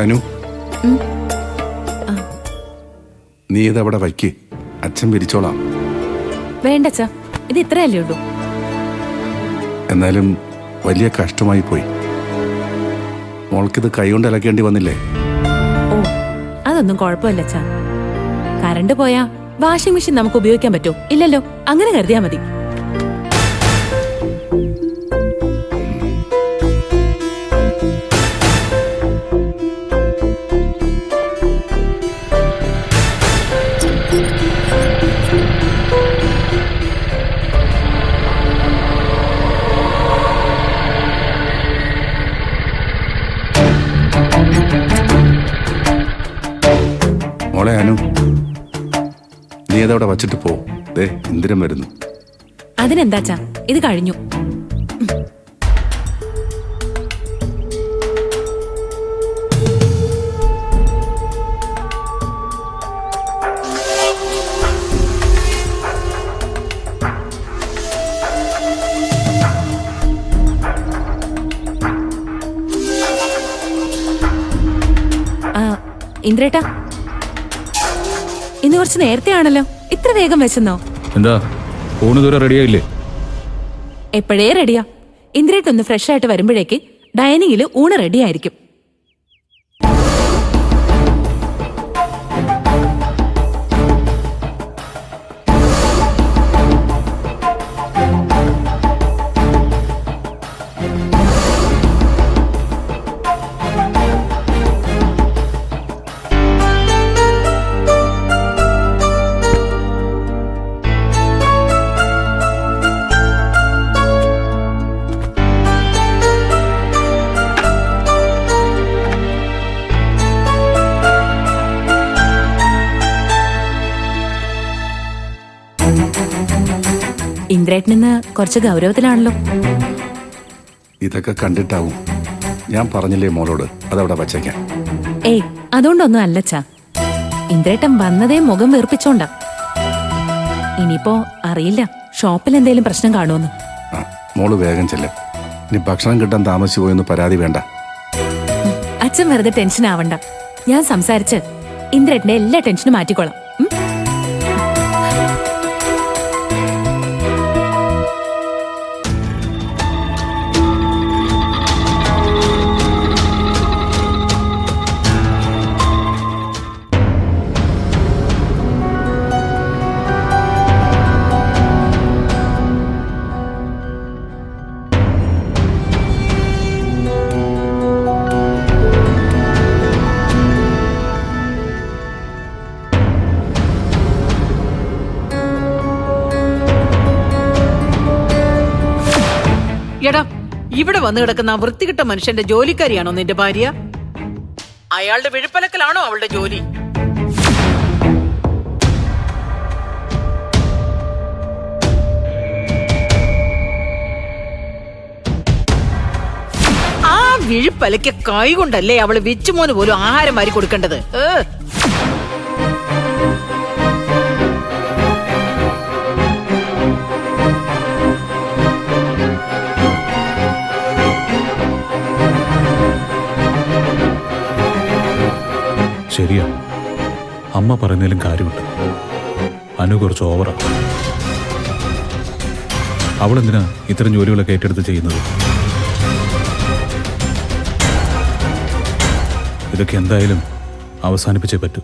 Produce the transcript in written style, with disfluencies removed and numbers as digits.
അനു, നീ ഇതവിടെ വയ്ക്ക്, അച്ഛൻ പിരിച്ചോളാം. വേണ്ടച്ചാ, ഇത് ഇത്രയല്ലേ ഉള്ളൂ. എന്നാലും വലിയ കഷ്ടമായി പോയി. മോൾക്കിത് കൈകൊണ്ട് ഇളക്കേണ്ടി വന്നില്ലേ? ഓ, അതൊന്നും കുഴപ്പമില്ല അച്ഛാ. കറണ്ട് പോയാ വാഷിംഗ് മെഷീൻ നമുക്ക് ഉപയോഗിക്കാൻ പറ്റോ? ഇല്ലല്ലോ, അങ്ങനെ കരുതിയാ മതി. മോളെ അനു, നീ അതവിടെ വച്ചിട്ട് പോ. ദേ ഇന്ദിരം വരുന്നു. അതിനെന്താച്ചാ, ഇത് കഴിഞ്ഞു. ഇന്ദ്രേട്ടാ, ഇന്ന് കുറച്ച് നേരത്തെ ആണല്ലോ, ഇത്ര വേഗം വെച്ചെന്നോ? എന്താ ഊണ് ദൂരെ റെഡിയായില്ലേ? എപ്പോഴേ റെഡിയാ. ഇന്ദ്രേട്ടൊന്ന് ഫ്രഷ് ആയിട്ട് വരുമ്പോഴേക്ക് ഡൈനിങ്ങിൽ ഊണ് റെഡി ആയിരിക്കും. ഇന്ദ്രേട്ടനിന്ന് കുറച്ച് ഗൗരവത്തിലാണല്ലോ. ഇതൊക്കെ കണ്ടിട്ടാവും. ഞാൻ പറഞ്ഞില്ലേ മോളോട് അതവിടെ വച്ചേക്കാൻ. ഏയ്, അതുകൊണ്ടൊന്നും അല്ലച്ചാ. ഇന്ദ്രേട്ടൻ വന്നതേ മുഖം വീർപ്പിച്ചോണ്ടാ. ഇനിയിപ്പോ അറിയില്ല, ഷോപ്പിൽ എന്തേലും പ്രശ്നം കാണുമെന്ന്. മോള് വേഗം ചെല്ല്. ഇനി ഭക്ഷണം കിട്ടാൻ താമസിച്ചു പോയെന്ന് പരാതി വേണ്ട. അച്ഛൻ വെറുതെ ടെൻഷൻ ആവണ്ട. ഞാൻ സംസാരിച്ച് ഇന്ദ്രേട്ടന്റെ എല്ലാ ടെൻഷനും മാറ്റിക്കോളാം. എടാ, ഇവിടെ വന്നു കിടക്കുന്ന ആ വൃത്തികിട്ട മനുഷ്യന്റെ ജോലിക്കാരിയാണോ നിന്റെ ഭാര്യ? അയാളുടെ വിഴുപ്പലക്കലാണോ അവളുടെ ജോലി? ആ വിഴുപ്പലയ്ക്ക് കൈ കൊണ്ടല്ലേ അവള് വിച്ചുമോന് പോലും ആഹാരം വാരി കൊടുക്കേണ്ടത്. ശരിയാ, അമ്മ പറയുന്നതിലും കാര്യമുണ്ട്. അനു കുറച്ച് ഓവറാ. അവളെന്തിനാ ഇത്തരം ജോലികളൊക്കെ ഏറ്റെടുത്ത് ചെയ്യുന്നത്? ഇതൊക്കെ എന്തായാലും അവസാനിപ്പിച്ചേ പറ്റൂ.